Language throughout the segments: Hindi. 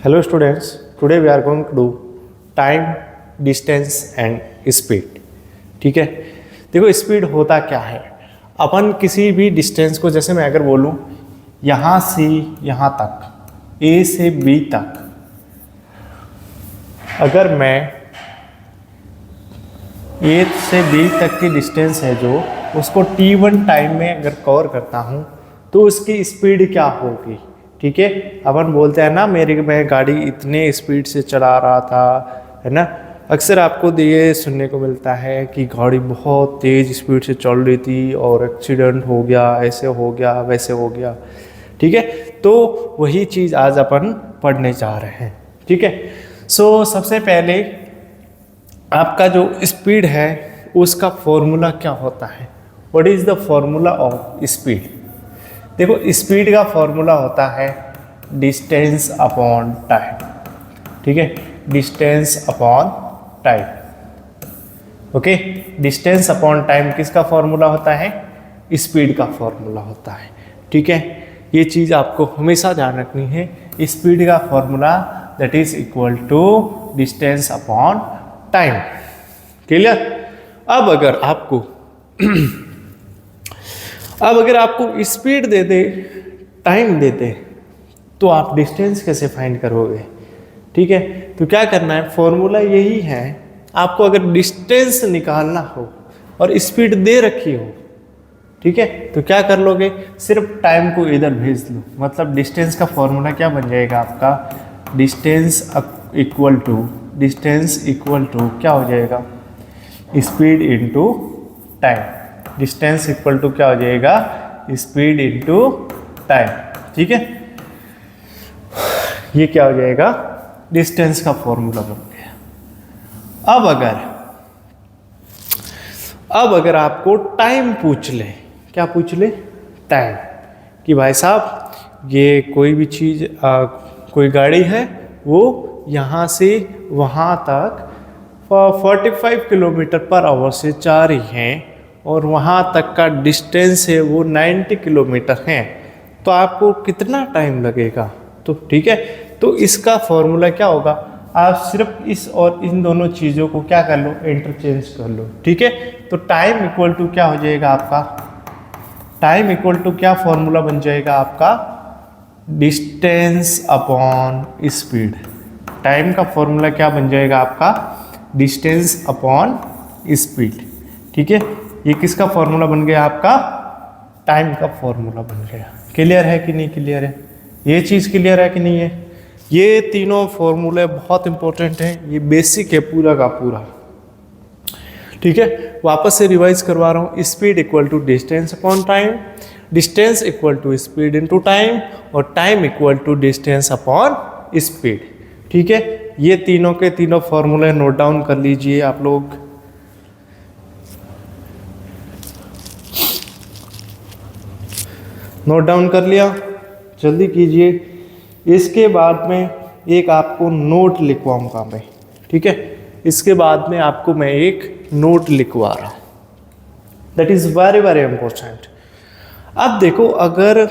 Hello students, today we are going to do time, distance and speed. ठीक है, देखो स्पीड होता क्या है। अपन किसी भी डिस्टेंस को, जैसे मैं अगर बोलूँ यहाँ से यहाँ तक, A से B तक, अगर मैं A से B तक की डिस्टेंस है जो, उसको T1 टाइम में अगर कवर करता हूँ तो उसकी स्पीड क्या होगी। ठीक है, अपन बोलते हैं ना मैं गाड़ी इतने स्पीड से चला रहा था, है ना। अक्सर आपको ये सुनने को मिलता है कि गाड़ी बहुत तेज़ स्पीड से चल रही थी और एक्सीडेंट हो गया, ऐसे हो गया, वैसे हो गया। ठीक है, तो वही चीज़ आज अपन पढ़ने जा रहे हैं। ठीक है, सो सबसे पहले आपका जो स्पीड है उसका फॉर्मूला क्या होता है। What is the formula of speed. देखो स्पीड का फॉर्मूला होता है डिस्टेंस अपॉन टाइम। ठीक है, distance upon time. Okay, distance upon time किसका फॉर्मूला होता है, स्पीड का फॉर्मूला होता है। ठीक है, ये चीज़ आपको हमेशा ध्यान रखनी है। स्पीड का formula that is equal to distance upon time. Clear. अब अगर आपको स्पीड दे दे, टाइम दे दे, तो आप डिस्टेंस कैसे फाइंड करोगे। ठीक है, तो क्या करना है, फॉर्मूला यही है। आपको अगर डिस्टेंस निकालना हो और स्पीड दे रखी हो, ठीक है, तो क्या कर लोगे, सिर्फ टाइम को इधर भेज लो। मतलब डिस्टेंस का फॉर्मूला क्या बन जाएगा आपका, डिस्टेंस इक्वल टू क्या हो जाएगा, speed into time. Distance equal to क्या हो जाएगा, स्पीड इनटू टाइम। ठीक है, ये क्या हो जाएगा, डिस्टेंस का फॉर्मूला बन गया। अब अगर आपको टाइम पूछ ले, क्या पूछ ले, टाइम, कि भाई साहब ये कोई भी चीज़, कोई गाड़ी है वो यहाँ से वहाँ तक 45 किलोमीटर पर आवर से जा रही है और वहाँ तक का डिस्टेंस है वो 90 किलोमीटर है, तो आपको कितना टाइम लगेगा। तो ठीक है, तो इसका फॉर्मूला क्या होगा, आप सिर्फ इस और इन दोनों चीज़ों को क्या कर लो, इंटरचेंज कर लो। ठीक है, तो टाइम इक्वल टू क्या हो जाएगा आपका, टाइम इक्वल टू क्या फॉर्मूला बन जाएगा आपका, डिस्टेंस अपॉन स्पीड। टाइम का फॉर्मूला क्या बन जाएगा आपका, डिस्टेंस अपॉन स्पीड। ठीक है, ये किसका फॉर्मूला बन गया आपका, टाइम का फॉर्मूला बन गया। क्लियर है कि नहीं क्लियर है, ये चीज़ क्लियर है कि नहीं है। ये तीनों फॉर्मूले बहुत इंपॉर्टेंट हैं, ये बेसिक है पूरा का पूरा। ठीक है, वापस से रिवाइज करवा रहा हूँ। Speed equal to distance upon time, distance equal to speed into time, और time equal to distance upon speed. ठीक है, ये तीनों के तीनों फॉर्मूले नोट डाउन कर लीजिए आप लोग। नोट डाउन कर लिया, जल्दी कीजिए। इसके बाद में एक आपको नोट लिखवाऊंगा मैं। ठीक है, इसके बाद में आपको मैं एक नोट लिखवा रहा हूँ, that is very very important. अब देखो, अगर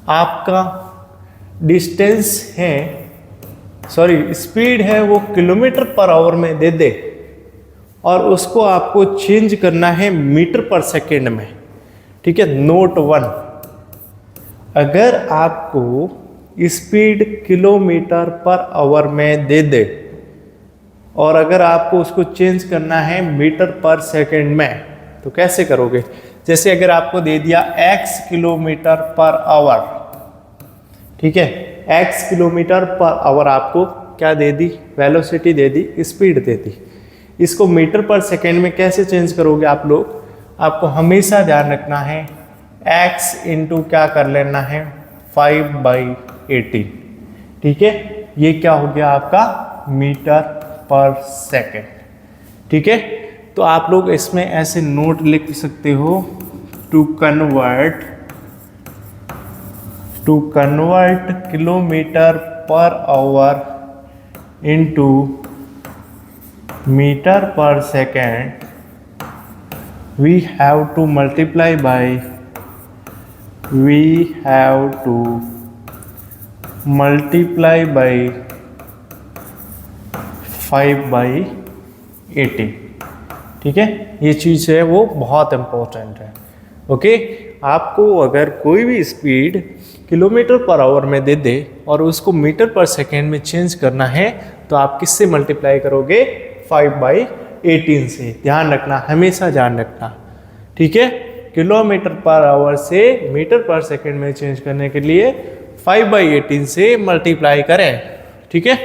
आपका डिस्टेंस है, सॉरी स्पीड है, वो किलोमीटर पर आवर में दे दे और उसको आपको चेंज करना है मीटर पर सेकेंड में। ठीक है, नोट 1, अगर आपको स्पीड किलोमीटर पर आवर में दे दे और अगर आपको उसको चेंज करना है मीटर पर सेकंड में, तो कैसे करोगे। जैसे अगर आपको दे दिया x किलोमीटर पर आवर, ठीक है, x किलोमीटर पर आवर आपको क्या दे दी, वेलोसिटी दे दी, स्पीड दे दी। इसको मीटर पर सेकंड में कैसे चेंज करोगे आप लोग, आपको हमेशा ध्यान रखना है x इंटू क्या कर लेना है, 5/18। ठीक है, ये क्या हो गया आपका, मीटर पर सेकेंड। ठीक है, तो आप लोग इसमें ऐसे नोट लिख सकते हो, to convert kilometre per hour into metre per second, we have to multiply by multiply by 5/80। ठीक है, ये चीज़ है वो बहुत इम्पोर्टेंट है। ओके, आपको अगर कोई भी स्पीड किलोमीटर पर आवर में दे दे और उसको मीटर पर सेकेंड में चेंज करना है तो आप किससे मल्टीप्लाई करोगे? 5/18 से। ध्यान रखना, हमेशा ध्यान रखना। ठीक है, किलोमीटर पर आवर से मीटर पर सेकेंड में चेंज करने के लिए 5/18 से मल्टीप्लाई करें। ठीक है,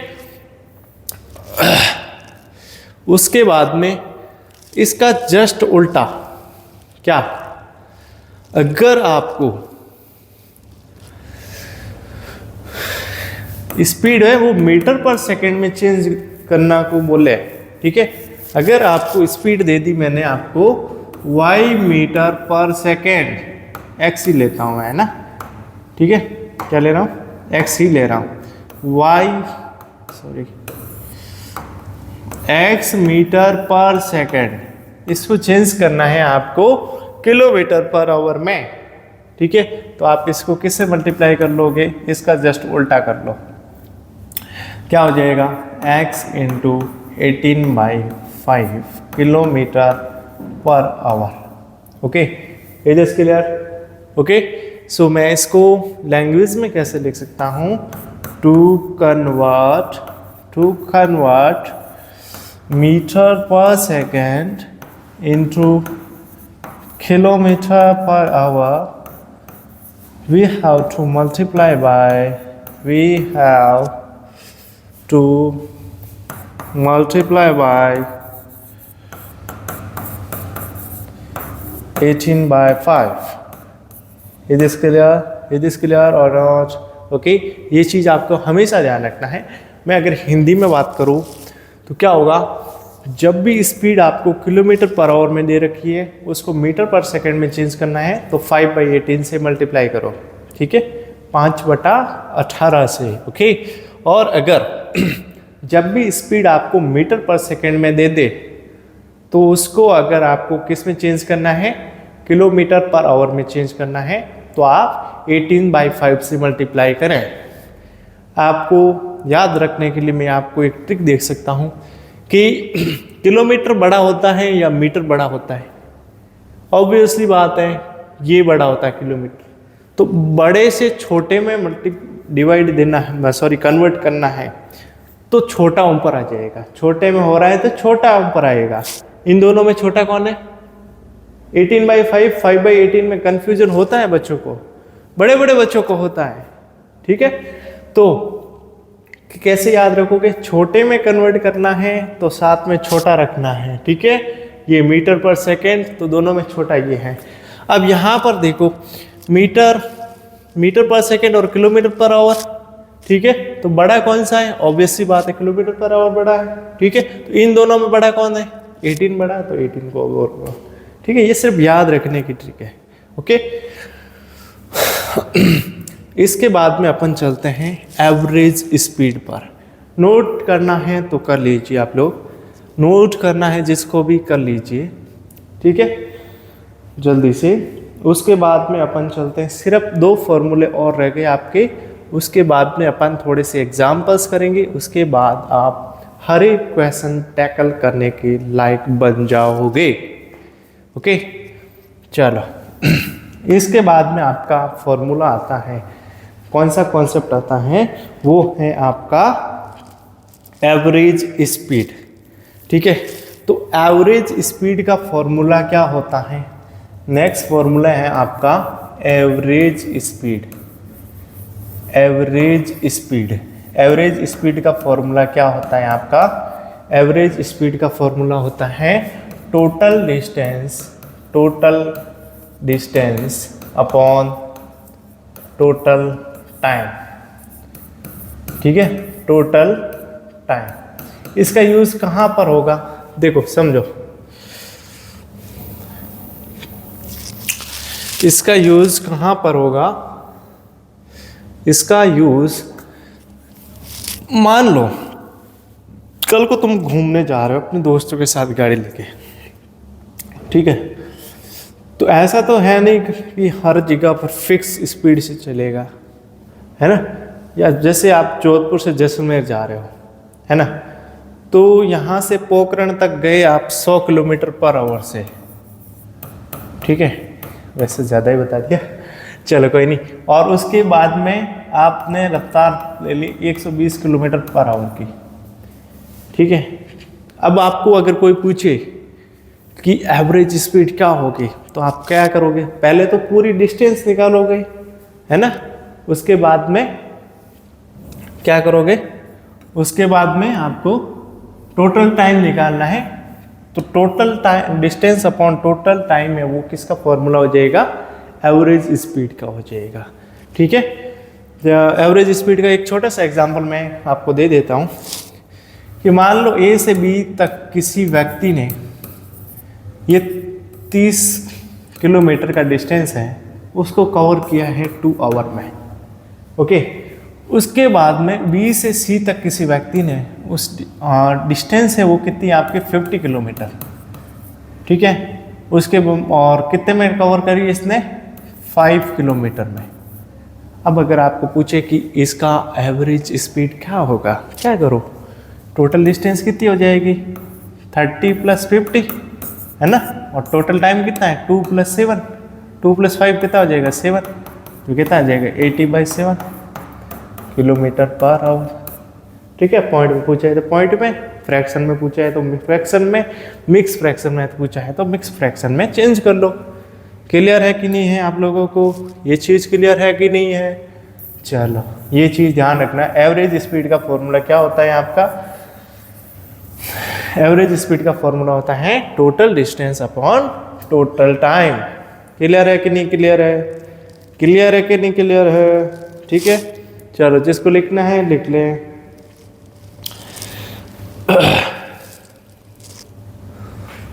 उसके बाद में इसका जस्ट उल्टा क्या, अगर आपको स्पीड है वो मीटर पर सेकेंड में चेंज करना को बोले, ठीक है, अगर आपको स्पीड दे दी मैंने आपको y metre per second, x ही लेता हूँ मैं, है ना, ठीक है, क्या ले रहा हूँ? x ही ले रहा हूँ, x मीटर पर सेकेंड, इसको चेंज करना है आपको किलोमीटर पर आवर में। ठीक है, तो आप इसको किससे मल्टीप्लाई कर लोगे? इसका जस्ट उल्टा कर लो, क्या हो जाएगा? x into 18/5 kilometre per hour. Okay, is this clear? Okay, so मैं इसको लैंग्वेज में कैसे लिख सकता हूँ? To convert metre per second into kilometer per hour, we have to multiply by 18/5। Is this clear? Is this clear or not? Okay, ये चीज़ आपको हमेशा ध्यान रखना है। मैं अगर हिंदी में बात करूँ तो क्या होगा, जब भी स्पीड आपको किलोमीटर पर आवर में दे रखी है उसको मीटर पर सेकंड में चेंज करना है तो 5/18 से मल्टीप्लाई करो। ठीक है, 5/18 से। ओके, और अगर जब भी स्पीड आपको मीटर पर सेकंड में दे दे तो उसको अगर आपको किस में चेंज करना है? किलोमीटर पर आवर में चेंज करना है तो आप 18/5 से मल्टीप्लाई करें। आपको याद रखने के लिए मैं आपको एक ट्रिक देख सकता हूँ कि किलोमीटर बड़ा होता है या मीटर बड़ा होता है? ऑब्वियसली बात है, ये बड़ा होता है किलोमीटर। तो बड़े से छोटे में कन्वर्ट करना है तो छोटा ऊपर आ जाएगा। छोटे में हो रहा है तो छोटा ऊपर आएगा। इन दोनों में छोटा कौन है? 18/5, 5/18 में कंफ्यूजन होता है बच्चों को, बड़े बड़े बच्चों को होता है। ठीक है, तो कैसे याद रखोगे? छोटे में कन्वर्ट करना है तो साथ में छोटा रखना है। ठीक है, ये मीटर पर सेकेंड तो दोनों में छोटा ये है। अब यहाँ पर देखो, मीटर पर सेकेंड और किलोमीटर पर आवर। ठीक है, तो बड़ा कौन सा है? ऑब्वियस सी बात है, किलोमीटर पर आवर बड़ा है। ठीक है, तो इन दोनों में बड़ा कौन है? 18 बड़ा, तो 18 को और। ठीक है, ये सिर्फ याद रखने की ट्रिक है। ओके, इसके बाद में अपन चलते हैं एवरेज स्पीड पर। नोट करना है तो कर लीजिए, आप लोग नोट करना है जिसको भी कर लीजिए। ठीक है, जल्दी से। उसके बाद में अपन चलते हैं, सिर्फ 2 फॉर्मूले और रह गए आपके। उसके बाद में अपन थोड़े से एग्जाम्पल्स करेंगे। उसके बाद आप हर एक क्वेश्चन टैकल करने के लायक बन जाओगे। ओके, चलो। इसके बाद में आपका फॉर्मूला आता है, कौन सा कॉन्सेप्ट आता है? वो है आपका एवरेज स्पीड। ठीक है, तो एवरेज स्पीड का फॉर्मूला क्या होता है? नेक्स्ट फॉर्मूला है आपका एवरेज स्पीड। एवरेज स्पीड का फॉर्मूला क्या होता है आपका? एवरेज स्पीड का फॉर्मूला होता है total distance upon total time. ठीक है, टोटल टाइम। इसका यूज कहां पर होगा? देखो, समझो, इसका यूज कहां पर होगा? इसका यूज, मान लो कल को तुम घूमने जा रहे हो अपने दोस्तों के साथ गाड़ी लेके। ठीक है, तो ऐसा तो है नहीं कि हर जगह पर फिक्स स्पीड से चलेगा, है ना। या जैसे आप जोधपुर से जैसलमेर जा रहे हो, है ना, तो यहाँ से पोखरण तक गए आप 100 किलोमीटर पर आवर से, ठीक है, वैसे ज़्यादा ही बता दिया, चलो कोई नहीं। और उसके बाद में आपने रफ्तार ले ली 120 किलोमीटर पर आवर की, ठीक है। अब आपको अगर कोई पूछे कि एवरेज स्पीड क्या होगी, तो आप क्या करोगे, पहले तो पूरी डिस्टेंस निकालोगे, है ना, उसके बाद में क्या करोगे, उसके बाद में आपको टोटल टाइम निकालना है। तो total time, distance upon total time है, वो किसका फॉर्मूला हो जाएगा, एवरेज स्पीड का हो जाएगा, ठीक है। एवरेज स्पीड का एक छोटा सा एग्जांपल मैं आपको दे देता हूँ कि मान लो ए से बी तक किसी व्यक्ति ने, ये 30 किलोमीटर का डिस्टेंस है, उसको कवर किया है 2 आवर में, ओके। उसके बाद में बी से सी तक किसी व्यक्ति ने, उस डिस्टेंस है वो कितनी, आपके 50 किलोमीटर, ठीक है, उसके और कितने में कवर करी इसने, 5 किलोमीटर में। अब अगर आपको पूछे कि इसका एवरेज स्पीड क्या होगा, क्या करो, टोटल डिस्टेंस कितनी हो जाएगी, 30 + 50, है ना, और टोटल टाइम कितना है, 2 + 7, 2 + 5 कितना हो जाएगा, 7, तो कितना आ जाएगा 80/7 किलोमीटर पर आवर, ठीक है। पॉइंट में पूछा है तो पॉइंट में, फ्रैक्शन में पूछा है तो फ्रैक्शन में, मिक्स फ्रैक्शन में पूछा है तो मिक्स फ्रैक्शन में चेंज कर लो। क्लियर है कि नहीं है आप लोगों को, ये चीज़ क्लियर है कि नहीं है, चलो ये चीज़ ध्यान रखना। एवरेज स्पीड का फॉर्मूला क्या होता है आपका, एवरेज स्पीड का फॉर्मूला होता है total distance upon total time. Clear है कि नहीं क्लियर है, क्लियर है कि नहीं क्लियर है, ठीक है। चलो जिसको लिखना है लिख लें।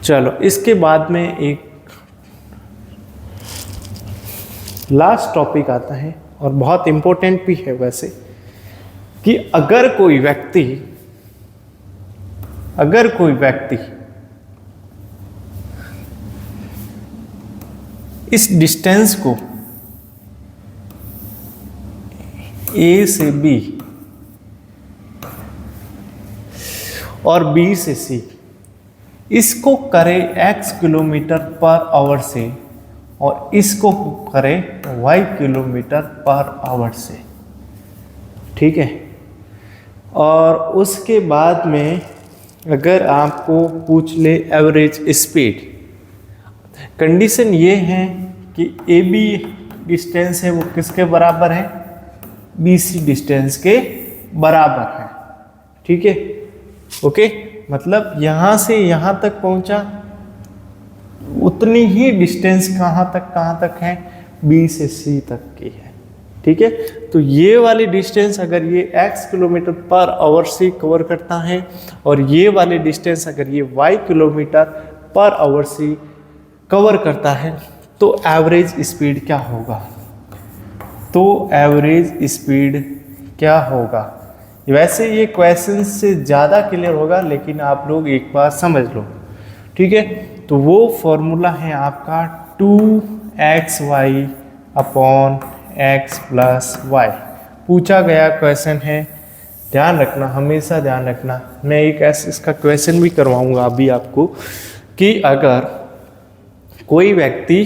चलो इसके बाद में एक लास्ट टॉपिक आता है और बहुत इंपॉर्टेंट भी है वैसे, कि अगर कोई व्यक्ति इस डिस्टेंस को ए से बी और बी से सी, इसको करे x किलोमीटर पर आवर से और इसको करे y किलोमीटर पर आवर से, ठीक है। और उसके बाद में अगर आपको पूछ ले एवरेज स्पीड, कंडीशन ये है कि ए बी डिस्टेंस है वो किसके बराबर है, बी सी डिस्टेंस के बराबर है, ठीक है, ओके। मतलब यहाँ से यहाँ तक पहुँचा, उतनी ही डिस्टेंस कहाँ तक है, बी से सी तक की है, ठीक है। तो ये वाली डिस्टेंस अगर ये x किलोमीटर पर आवर से कवर करता है और ये वाली डिस्टेंस अगर ये y किलोमीटर पर आवर से कवर करता है, तो एवरेज स्पीड क्या होगा, तो एवरेज स्पीड क्या होगा। वैसे ये क्वेश्चन से ज़्यादा क्लियर होगा, लेकिन आप लोग एक बार समझ लो, ठीक है। तो वो फॉर्मूला है आपका 2xy upon x plus y, पूछा गया क्वेश्चन है, ध्यान रखना, हमेशा ध्यान रखना। मैं एक ऐसा इसका क्वेश्चन भी करवाऊंगा अभी आपको, कि अगर कोई व्यक्ति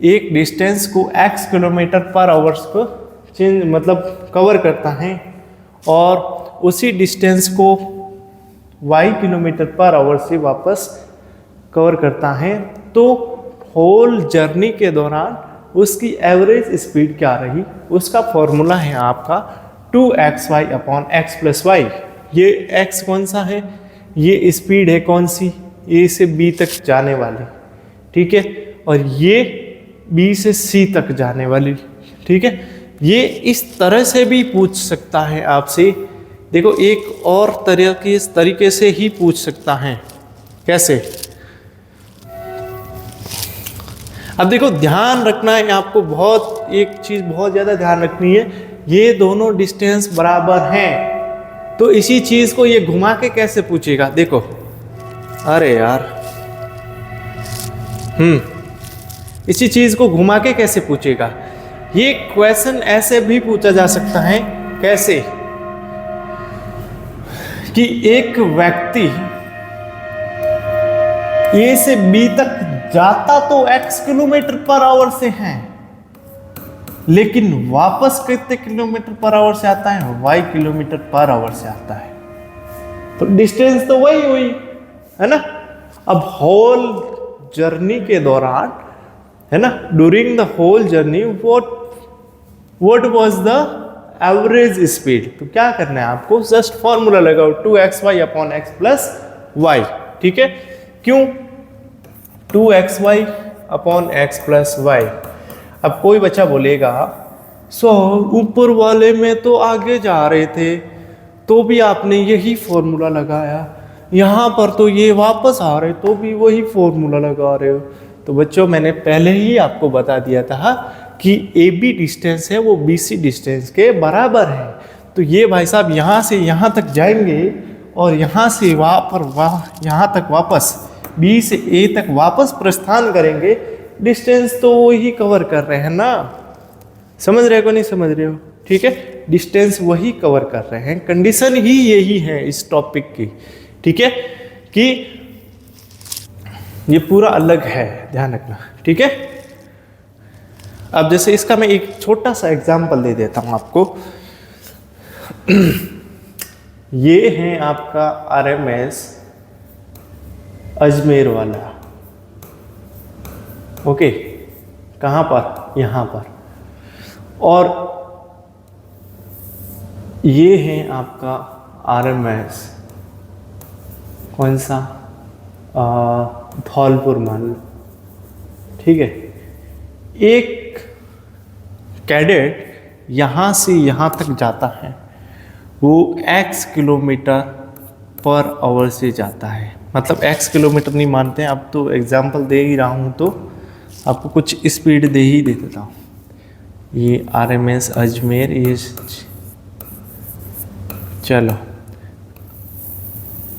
एक डिस्टेंस को x किलोमीटर पर आवर्स को चेंज मतलब कवर करता है और उसी डिस्टेंस को y किलोमीटर पर आवर से वापस कवर करता है, तो होल जर्नी के दौरान उसकी एवरेज स्पीड क्या रही, उसका फॉर्मूला है आपका 2xy upon x plus y। ये x कौन सा है, ये स्पीड है कौन सी, a से b तक जाने वाली, ठीक है, और ये b से c तक जाने वाली, ठीक है। ये इस तरह से भी पूछ सकता है आपसे, देखो एक और तरीके से ही पूछ सकता है, कैसे। अब देखो ध्यान रखना है आपको, बहुत एक चीज बहुत ज्यादा ध्यान रखनी है, ये दोनों डिस्टेंस बराबर हैं, तो इसी चीज को ये घुमा के कैसे पूछेगा, देखो, अरे यार, इसी चीज को घुमा के कैसे पूछेगा। ये क्वेश्चन ऐसे भी पूछा जा सकता है कैसे कि एक व्यक्ति ए से बी तक जाता तो x किलोमीटर पर आवर से है, लेकिन वापस कितने किलोमीटर पर आवर से आता है? y किलोमीटर पर आवर से आता है। तो डिस्टेंस तो वही हुई है ना। अब होल जर्नी के दौरान है ना, during the whole journey what was the average speed. तो क्या करना है आपको, जस्ट फॉर्मूला लगाओ 2xy upon x plus Y. ठीक है, क्यों 2xy upon x plus Y? अब कोई बच्चा बोलेगा ऊपर वाले में तो आगे जा रहे थे तो भी आपने यही फॉर्मूला लगाया, यहाँ पर तो ये वापस आ रहे तो भी वही फॉर्मूला लगा रहे हो। तो बच्चों मैंने पहले ही आपको बता दिया था कि AB डिस्टेंस है वो BC डिस्टेंस के बराबर है। तो ये भाई साहब यहाँ से यहाँ तक जाएंगे और यहाँ से यहाँ तक वापस B से A तक वापस प्रस्थान करेंगे, डिस्टेंस तो वही कवर कर रहे हैं ना। समझ रहे हो नहीं समझ रहे हो? ठीक है, डिस्टेंस वही कवर कर रहे हैं। कंडीशन ही यही है इस टॉपिक की। ठीक है, कि ये पूरा अलग है, ध्यान रखना। ठीक है, अब जैसे इसका मैं एक छोटा सा एग्जांपल दे देता हूं आपको। ये है आपका RMS अजमेर वाला। ओके, कहां पर? यहां पर। और ये है आपका RMS कौन सा? धौलपुर मान लो। ठीक है, एक कैडेट यहाँ से यहाँ तक जाता है, वो x किलोमीटर पर आवर से जाता है। मतलब x किलोमीटर नहीं मानते हैं, अब तो एग्जांपल दे ही रहा हूँ तो आपको कुछ स्पीड दे ही देता हूँ। ये RMS अजमेर, ये चलो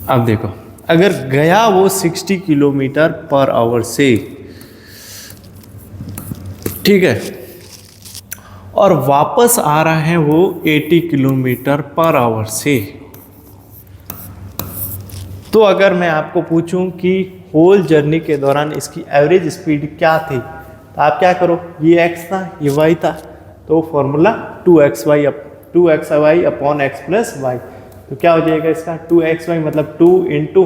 अब देखो, अगर गया वो 60 किलोमीटर पर आवर से, ठीक है, और वापस आ रहा है वो 80 किलोमीटर पर आवर से, तो अगर मैं आपको पूछूं कि होल जर्नी के दौरान इसकी एवरेज स्पीड क्या थी, तो आप क्या करो, ये x था ये y था, तो formula 2xy upon x plus y. तो क्या हो जाएगा इसका 2xy मतलब 2 इंटू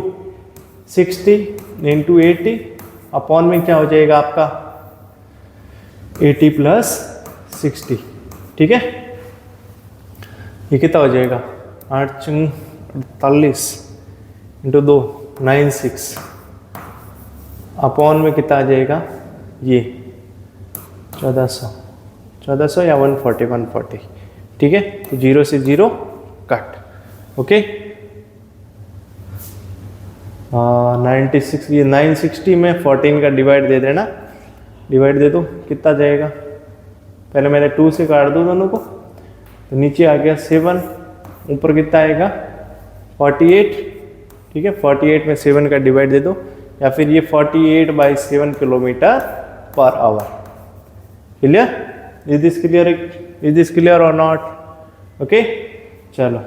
60 इंटू 80 अपॉन में क्या हो जाएगा आपका 80 प्लस 60। ठीक है, ये कितना हो जाएगा 8×48 इंटू 2 96 अपॉन में कितना आ जाएगा ये 1400 या 140। ठीक है, तो 0 से 0 कट। ओके, 96, ये 960 में 14 का डिवाइड दे देना, डिवाइड दे दो, कितना जाएगा, पहले मैंने 2 से काट दो दोनों को, तो नीचे आ गया 7, ऊपर कितना आएगा 48। ठीक है, 48 में 7 का डिवाइड दे दो, या फिर ये 48/7 kilometre per our. Clear? Is this clear और नॉट? ओके, चलो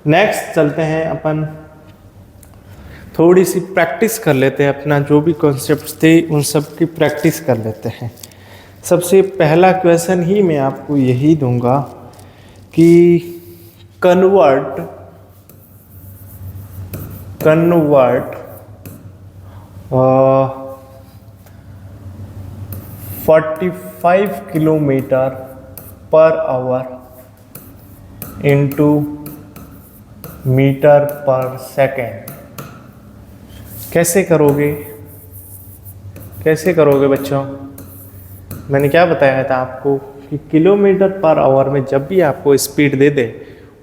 नेक्स्ट चलते हैं, अपन थोड़ी सी प्रैक्टिस कर लेते हैं, अपना जो भी कॉन्सेप्ट्स थे उन सब की प्रैक्टिस कर लेते हैं। सबसे पहला क्वेश्चन ही मैं आपको यही दूंगा कि convert 45 kilometre per hour into metre per second कैसे करोगे बच्चों? मैंने क्या बताया था आपको कि किलोमीटर पर आवर में जब भी आपको स्पीड दे दे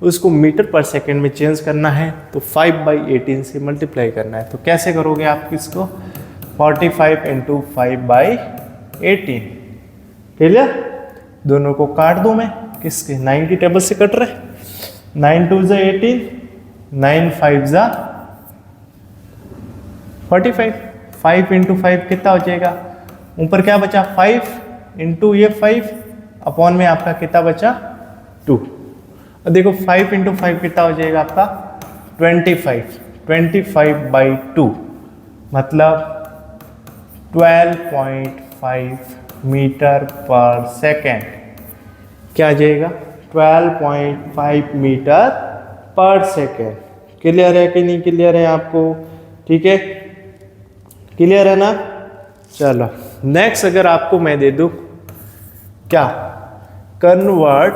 उसको मीटर पर सेकेंड में चेंज करना है तो 5/18 से मल्टीप्लाई करना है। तो कैसे करोगे आप इसको 45 इंटू 5/18। क्लियर? दोनों को काट दूं मैं, किसके 9 की टेबल से कट रहे, 9 2 ज़ा 18, 9 5 ज़ा 45, 5 इंटू 5 कितना हो जाएगा, ऊपर क्या बचा 5 इंटू ये 5 अपॉन में आपका कितना बचा 2। अब देखो 5 इंटू 5 कितना हो जाएगा आपका 25/2 मतलब 12.5 मीटर पर सेकेंड। क्या आ जाएगा 12.5 मीटर पर सेकेंड। क्लियर है कि नहीं क्लियर है आपको? ठीक है, क्लियर है ना? चलो नेक्स्ट, अगर आपको मैं दे दूं क्या, convert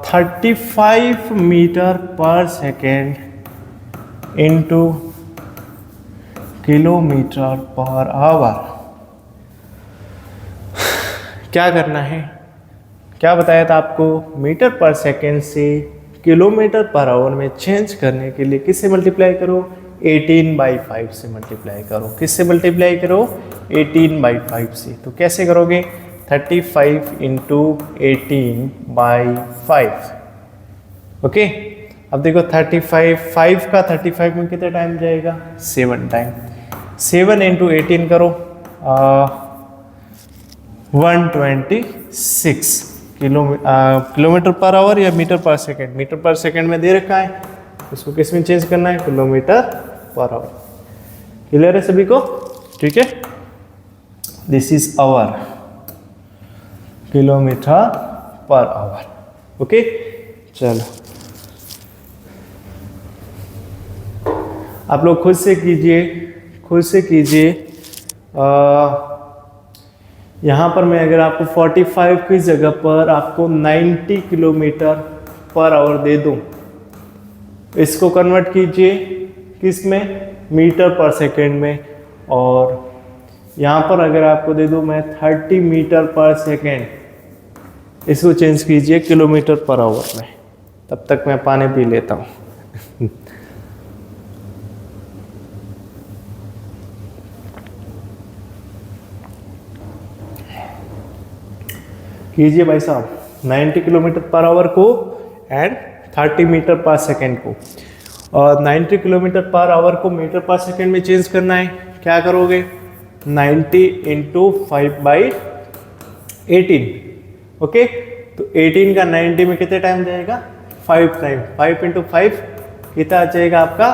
35 metre per second into kilometre per our. क्या करना है, क्या बताया था आपको, मीटर पर सेकेंड से किलोमीटर पर आवर में चेंज करने के लिए किससे मल्टीप्लाई करो, 18/5 से मल्टीप्लाई करो। किससे मल्टीप्लाई करो, 18/5 से। तो कैसे करोगे, 35 इंटू 18/5। ओके, अब देखो 5 का 35 में कितना टाइम जाएगा, 7 टाइम। 7 इंटू 18 करो 126 किलोमीटर पर आवर या metre per second. Metre per second में दे रखा है, इसको किस में चेंज करना है, किलोमीटर पर आवर। क्लियर है सभी को? ठीक है, this is hour, kilometre per hour. Okay, चलो आप लोग खुद से कीजिए, खुद से कीजिए। यहाँ पर मैं अगर आपको 45 की जगह पर आपको 90 किलोमीटर पर आवर दे दूँ, इसको कन्वर्ट कीजिए किस में, मीटर पर सेकेंड में। और यहाँ पर अगर आपको दे दूँ मैं 30 मीटर पर सेकेंड, इसको चेंज कीजिए किलोमीटर पर आवर में। तब तक मैं पानी पी लेता हूँ। कीजिए भाई साहब, 90 किलोमीटर पर आवर को एंड 30 मीटर पर सेकेंड को। और 90 किलोमीटर पर आवर को मीटर पर सेकेंड में चेंज करना है। क्या करोगे, 90 इंटू 5/18। ओके, तो 18 का 90 में कितने टाइम जाएगा, 5 टाइम। 5 इंटू 5 कितना आ जाएगा आपका,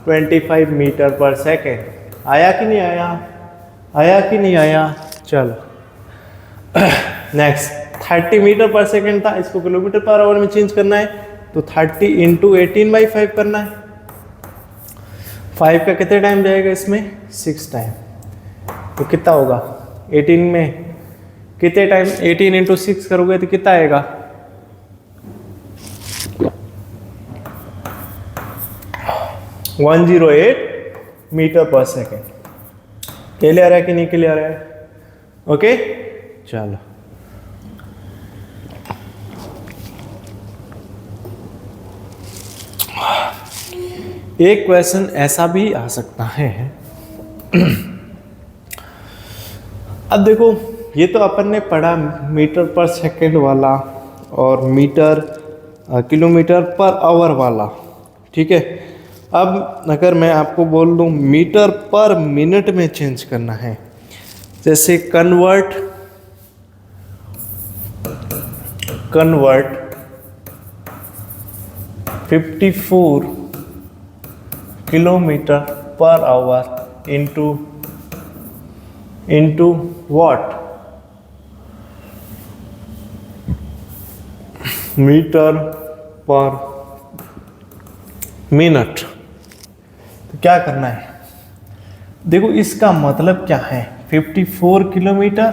25 मीटर पर सेकेंड। आया कि नहीं आया, आया कि नहीं आया? चलो नेक्स्ट, 30 मीटर पर सेकेंड था, इसको किलोमीटर पर आवर में चेंज करना है, तो 30 इंटू 18/5 करना है। 5 का कितने टाइम जाएगा इसमें, 6 टाइम। तो कितना होगा, 18 में कितने टाइम, 18 इंटू 6 करोगे तो कितना आएगा, 108 मीटर पर सेकेंड। क्लियर है कि नहीं क्लियर है? ओके, चलो एक क्वेश्चन ऐसा भी आ सकता है। अब देखो, ये तो अपन ने पढ़ा मीटर पर सेकेंड वाला और किलोमीटर पर आवर वाला, ठीक है। अब अगर मैं आपको बोल दूं मीटर पर मिनट में चेंज करना है, जैसे convert 54 kilometre per hour into what, metre per minute. तो क्या करना है, देखो इसका मतलब क्या है, 54 किलोमीटर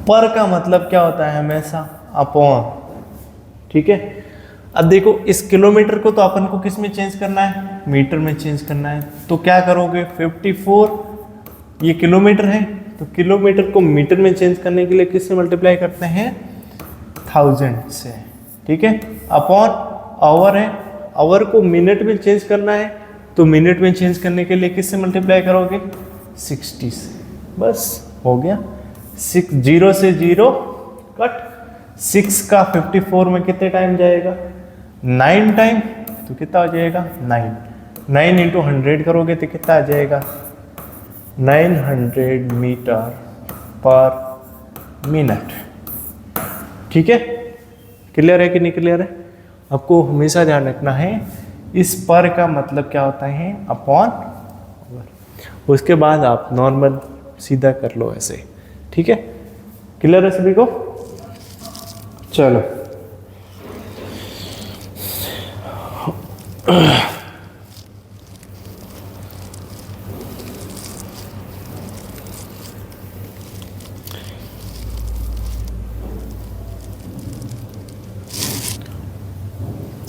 पर का मतलब क्या होता है, हमेशा अपॉन, ठीक है। अब देखो इस किलोमीटर को तो अपन को किस में चेंज करना है, मीटर में चेंज करना है। तो क्या करोगे, 54 ये किलोमीटर है, तो किलोमीटर को मीटर में चेंज करने के लिए किससे मल्टीप्लाई करते हैं, 1000 से, ठीक है। अपॉन आवर है, आवर को मिनट में चेंज करना है, तो मिनट में चेंज करने के लिए किससे मल्टीप्लाई करोगे, 60 से। बस हो गया, 0 से 0 कट। 6 का 54 में कितने टाइम जाएगा, 9 टाइम। तो कितना हो जाएगा, 9 इंटू 100 करोगे तो कितना आ जाएगा, 900 मीटर पर मिनट। ठीक है, क्लियर है कि नहीं क्लियर है? आपको हमेशा ध्यान रखना है इस पर का मतलब क्या होता है, अपॉन ओवर। उसके बाद आप नॉर्मल सीधा कर लो ऐसे, ठीक है, क्लियर है सभी को? चलो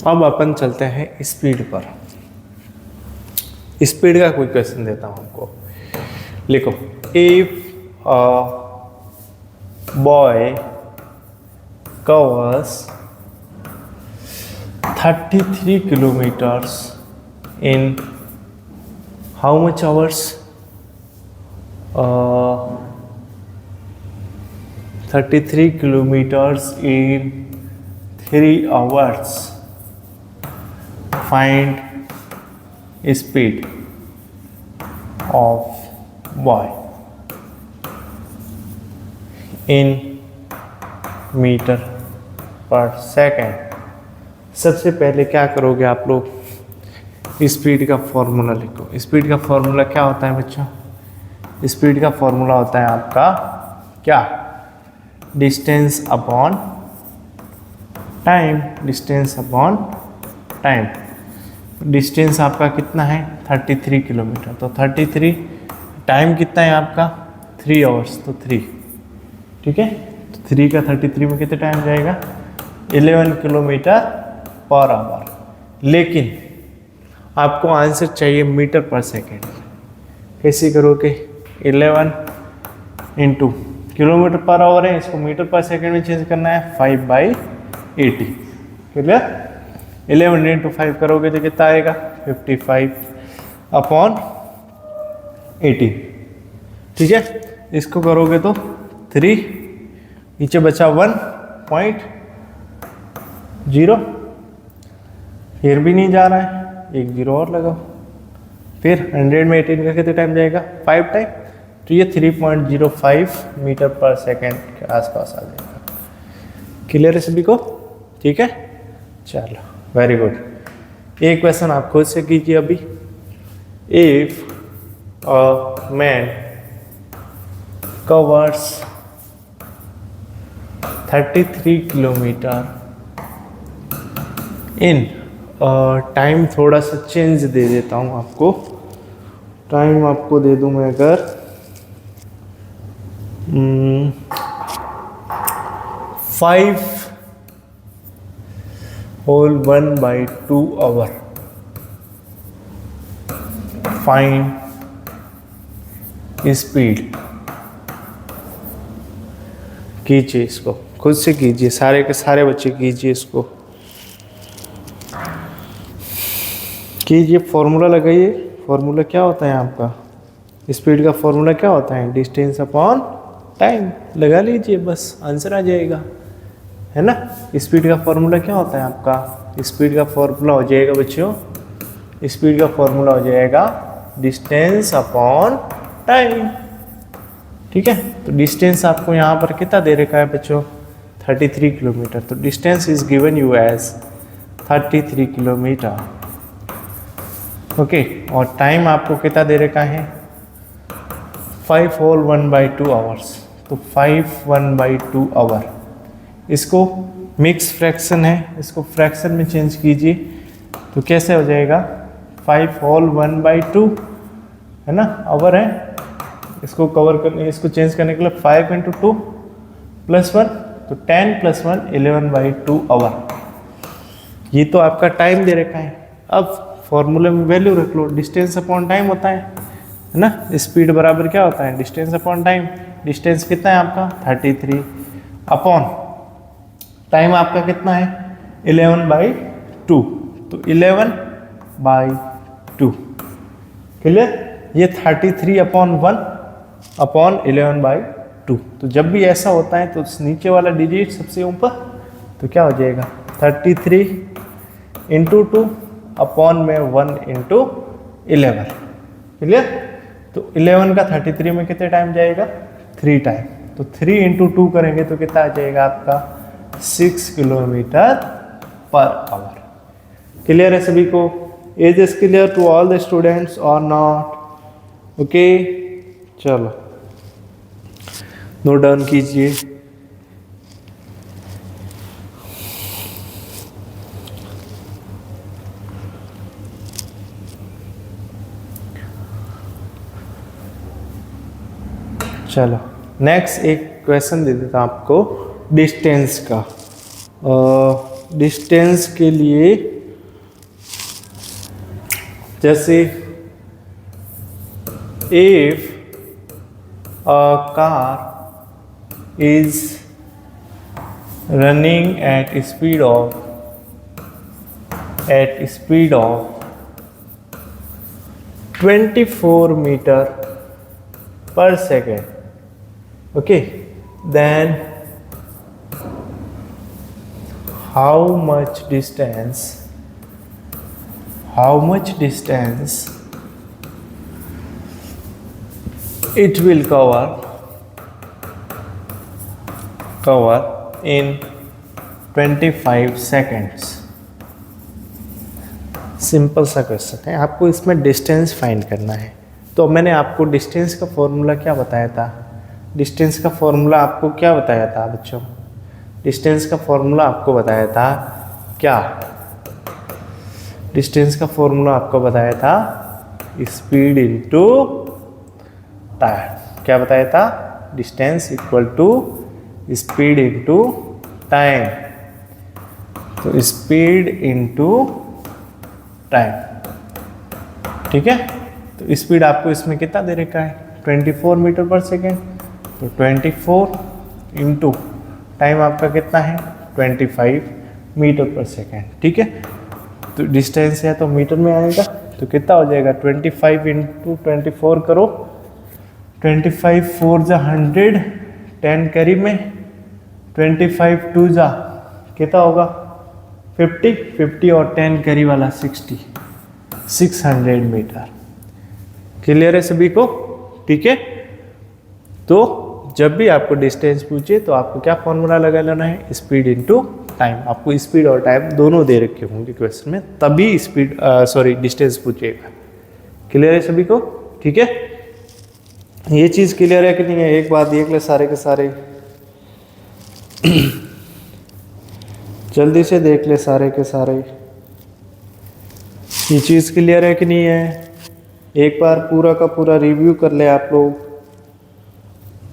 अब अपन चलते हैं स्पीड पर। स्पीड का कोई क्वेश्चन देता हूं आपको, लिखो, if a boy covers 33 kilometers in how much hours? 33 kilometers in 3 hours. Find speed of boy in metre per second. सबसे पहले क्या करोगे आप लोग, स्पीड का फॉर्मूला लिखो। स्पीड का फॉर्मूला क्या होता है बच्चों? स्पीड का फॉर्मूला होता है आपका क्या, distance upon time. Distance upon time. Distance आपका कितना है, 33 किलोमीटर, तो 33, टाइम कितना है आपका 3 आवर्स, तो 3, ठीक है, 3 का 33 में कितने टाइम जाएगा, 11 किलोमीटर पर आवर। लेकिन आपको आंसर चाहिए मीटर पर सेकेंड। कैसे करोगे, 11 इंटू किलोमीटर पर आवर है, इसको मीटर पर सेकेंड में चेंज करना है, 5/80, क्लियर? 11 इंटू 5 करोगे तो कितना आएगा, 55 अपॉन 18, ठीक है। इसको करोगे तो 3, नीचे बचा 1.0, फिर भी नहीं जा रहा है, एक 0 और लगाओ, फिर 100 में 18 का कितने टाइम जाएगा, 5 टाइम, तो ये 3.05 मीटर पर सेकेंड के आसपास आ जाएगा। क्लियर है सभी को? ठीक है, चलो वेरी गुड। एक क्वेश्चन आप खुद से कीजिए अभी। If a man covers 33 kilometre in, time थोड़ा सा चेंज दे देता हूँ आपको, टाइम आपको दे दूँ मैं अगर 5 होल 1/2 आवर। Find speed. कीजिए इसको, खुद से कीजिए, सारे के सारे बच्चे कीजिए, इसको कीजिए, फॉर्मूला लगाइए। फॉर्मूला क्या होता है आपका, स्पीड का फॉर्मूला क्या होता है, डिस्टेंस अपॉन टाइम। लगा लीजिए, बस आंसर आ जाएगा, है ना। स्पीड का फॉर्मूला क्या होता है आपका, स्पीड का फॉर्मूला हो जाएगा बच्चों, स्पीड का फॉर्मूला हो जाएगा डिस्टेंस अपॉन टाइम, ठीक है। तो डिस्टेंस आपको यहाँ पर कितना दे रखा है बच्चों, 33 किलोमीटर, तो distance is given you as 33 kilometre, okay. और टाइम आपको कितना दे रखा है, 5 होल 1/2 आवर्स, तो 5 1/2 आवर। इसको मिक्स फ्रैक्शन है, इसको फ्रैक्शन में चेंज कीजिए, तो कैसे हो जाएगा, 5 होल 1/2, है ना, आवर है। इसको कवर करने, इसको चेंज करने के लिए 5 × 2 + 1, तो 10 + 1 11/2 आवर। ये तो आपका टाइम दे रखा है। अब फॉर्मूले में वैल्यू रख लो, डिस्टेंस अपॉन टाइम होता है ना। स्पीड बराबर क्या होता है, डिस्टेंस अपॉन टाइम। डिस्टेंस कितना है आपका 33 अपॉन टाइम आपका कितना है 11/2, तो 11/2, क्लियर। ये 33 अपॉन 1 अपॉन 11/2। तो जब भी ऐसा होता है तो नीचे वाला डिजिट सबसे ऊपर, तो क्या हो जाएगा 33 × 2 अपॉन में 1 × 11, क्लियर। तो 11 का 33 में कितने टाइम जाएगा, 3 टाइम, तो 3 × 2 करेंगे तो कितना आ जाएगा आपका 6 किलोमीटर पर आवर। क्लियर है सभी को? Is this clear to all the students और नॉट? ओके, चलो नोट डाउन कीजिए। चलो नेक्स्ट एक क्वेश्चन दे देता हूं आपको डिस्टेंस का। डिस्टेंस के लिए जैसे if a car is running at speed of 24 meter per second, okay, then how much distance it will cover in 25 seconds। Simple सा क्वेश्चन है, आपको इसमें डिस्टेंस फाइंड करना है। तो मैंने आपको डिस्टेंस का फॉर्मूला क्या बताया था? डिस्टेंस का फॉर्मूला आपको क्या बताया था बच्चों? डिस्टेंस का फॉर्मूला आपको बताया था क्या? डिस्टेंस का फॉर्मूला आपको बताया था स्पीड इनटू टाइम। क्या बताया था? Distance equal to speed into time. तो स्पीड इनटू टाइम, ठीक है। तो स्पीड आपको इसमें कितना दे रखा है? 24 मीटर पर सेकेंड। तो 24 इंटू टाइम आपका कितना है? 25 मीटर पर सेकेंड, ठीक है। तो डिस्टेंस है तो मीटर में आएगा, तो कितना हो जाएगा? 25 इंटू 24 करो, 25 4 जा 100, 10 कैरी में, 25 2 जा कितना होगा? 50 और 10 कैरी वाला 60, 600 मीटर। क्लियर है सभी को? ठीक है। तो जब भी आपको डिस्टेंस पूछे तो आपको क्या फॉर्मूला लगा लेना है? Speed into time. आपको स्पीड और टाइम दोनों दे रखे होंगे क्वेश्चन में, तभी डिस्टेंस पूछेगा। क्लियर है सभी को? ठीक है। ये चीज़ क्लियर है कि नहीं है? एक बात देख ले सारे के सारे, जल्दी से देख ले सारे के सारे। ये चीज़ क्लियर है कि नहीं है? एक बार पूरा का पूरा रिव्यू कर ले आप लोग।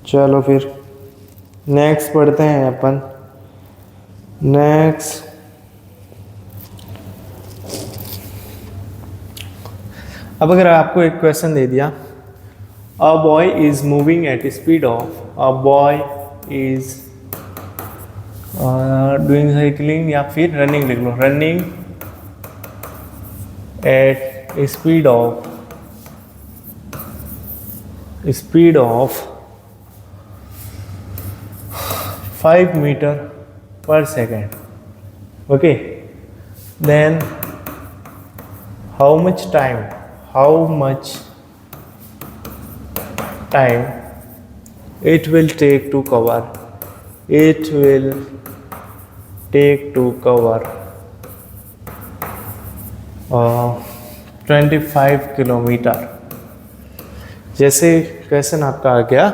चलो फिर नेक्स्ट पढ़ते हैं अपन। नेक्स्ट अब अगर आपको एक क्वेश्चन दे दिया, a boy is moving at speed of, a boy is doing cycling या फिर रनिंग लिख लो, running at speed of 5 metre per second, okay, then how much time it will take to cover 25 kilometre. जैसे क्वेश्चन आपका आ गया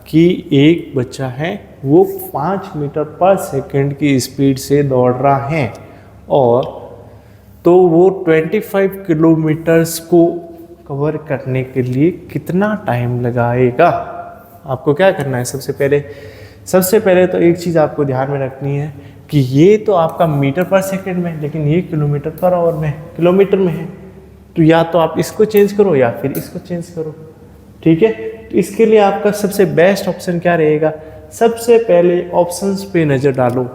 कि एक बच्चा है वो 5 मीटर पर सेकंड की स्पीड से दौड़ रहा है, और तो वो 25 किलोमीटर्स को कवर करने के लिए कितना टाइम लगाएगा? आपको क्या करना है? सबसे पहले तो एक चीज़ आपको ध्यान में रखनी है कि ये तो आपका मीटर पर सेकंड में, लेकिन ये किलोमीटर पर आवर में, किलोमीटर में है। तो या तो आप इसको चेंज करो या फिर इसको चेंज करो, ठीक है। तो इसके लिए आपका सबसे बेस्ट ऑप्शन क्या रहेगा? सबसे पहले ऑप्शंस पे नज़र डालो।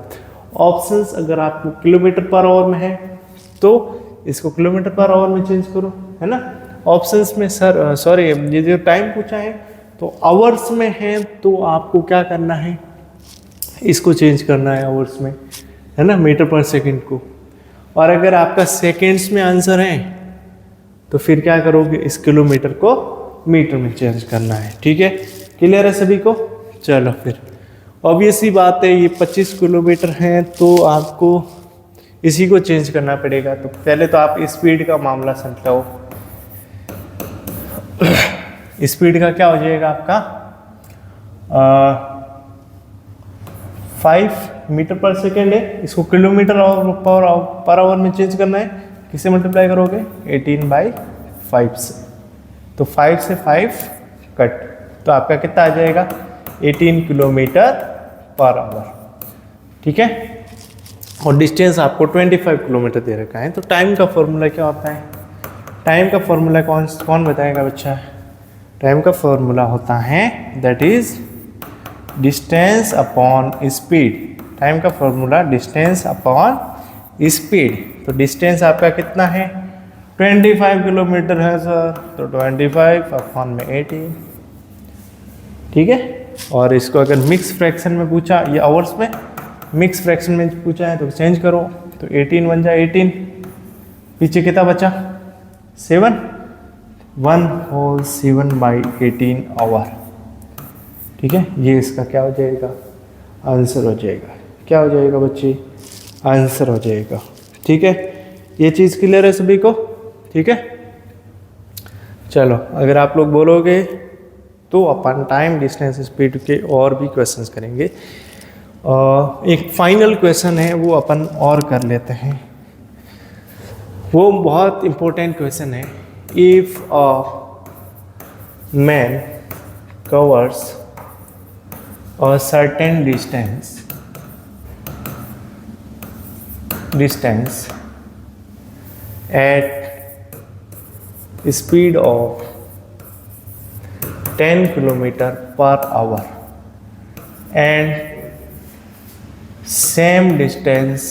ऑप्शंस अगर आपको किलोमीटर पर आवर में है तो इसको किलोमीटर पर आवर में चेंज करो, है ना। ऑप्शंस में ये जो टाइम पूछा है तो आवर्स में है, तो आपको क्या करना है? इसको चेंज करना है आवर्स में, है ना, मीटर पर सेकंड को। और अगर आपका सेकंड्स में आंसर है तो फिर क्या करोगे? इस किलोमीटर को मीटर में चेंज करना है, ठीक है। क्लियर है सभी को? चलो फिर ऑब्वियसली बात है ये 25 किलोमीटर है तो आपको इसी को चेंज करना पड़ेगा। तो पहले तो आप स्पीड का मामला समझाओ। स्पीड का क्या हो जाएगा आपका 5 मीटर पर सेकेंड है, इसको किलोमीटर पर आवर में चेंज करना है। किससे मल्टीप्लाई करोगे 18/5 से, तो 5 से 5 कट, तो आपका कितना आ जाएगा 18 किलोमीटर पर आवर। ठीक है, और डिस्टेंस आपको 25 किलोमीटर दे रखा है। तो टाइम का फॉर्मूला क्या होता है, टाइम का फॉर्मूला कौन बताएगा बच्चा? टाइम का फॉर्मूला होता है that is distance upon speed. Time का फॉर्मूला डिस्टेंस अपॉन स्पीड। तो डिस्टेंस आपका कितना है 25 किलोमीटर है सर, तो 25 अपॉन में 18। ठीक है, और इसको अगर मिक्स फ्रैक्शन में पूछा, ये आवर्स में मिक्स फ्रैक्शन में पूछा है तो चेंज करो, तो 18 बन जाए 18, पीछे कितना बचा 7, 1/7/18 आवर। ठीक है, ये इसका क्या हो जाएगा आंसर हो जाएगा। क्या हो जाएगा बच्चे, आंसर हो जाएगा। ठीक है, ये चीज़ क्लियर है सभी को? ठीक है, चलो अगर आप लोग बोलोगे तो अपन टाइम डिस्टेंस स्पीड के और भी क्वेश्चंस करेंगे। एक फाइनल क्वेश्चन है वो अपन और कर लेते हैं, वो बहुत इम्पोर्टेंट क्वेश्चन है। If a man covers a certain distance at speed of 10 km/h and same distance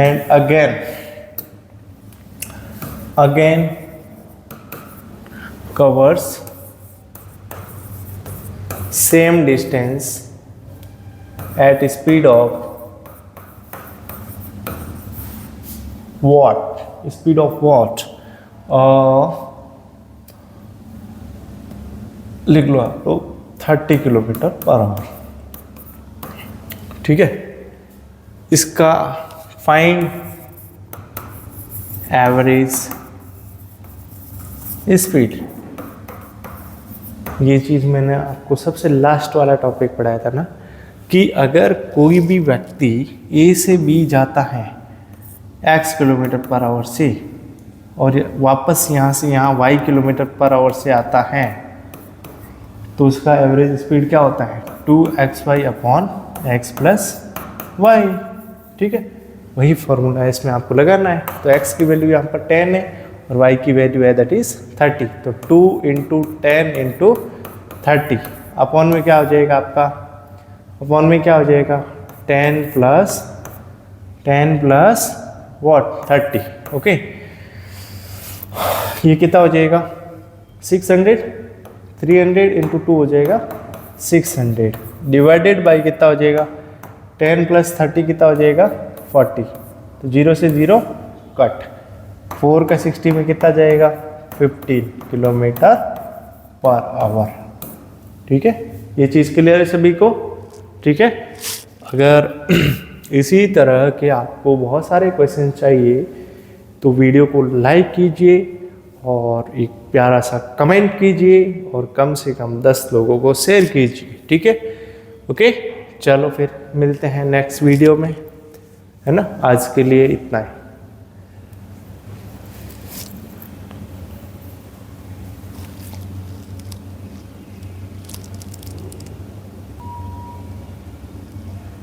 and again covers same distance at speed of what? Speed of what? लिख लो आप तो 30 km/h। ठीक है, इसका फाइंड एवरेज स्पीड। ये चीज़ मैंने आपको सबसे लास्ट वाला टॉपिक पढ़ाया था ना, कि अगर कोई भी व्यक्ति ए से बी जाता है x km/h से और वापस यहाँ से यहाँ y km/h से आता है, तो उसका एवरेज स्पीड क्या होता है 2xy/x + y। ठीक है, वही फॉर्मूला है, इसमें आपको लगाना है। तो x की वैल्यू यहाँ पर 10 है और y की वैल्यू है दैट इज 30। तो 2 × 10 × 30 अपॉन में क्या हो जाएगा आपका, अपॉन में क्या हो जाएगा 10 प्लस व्हाट 30। ओके, ये कितना हो जाएगा 600, 300 × 2 हो जाएगा 600 डिवाइडेड बाई कितना हो जाएगा 10 + 30 कितना हो जाएगा 40। तो 0 से 0 कट, 4 का 60 में कितना जाएगा 15 km/h। ठीक है, ये चीज़ क्लियर है सभी को? ठीक है, अगर इसी तरह के आपको बहुत सारे क्वेश्चन चाहिए तो वीडियो को लाइक कीजिए और एक प्यारा सा कमेंट कीजिए और कम से कम 10 लोगों को शेयर कीजिए। ठीक है, ओके, चलो फिर मिलते हैं नेक्स्ट वीडियो में, है ना। आज के लिए इतना ही।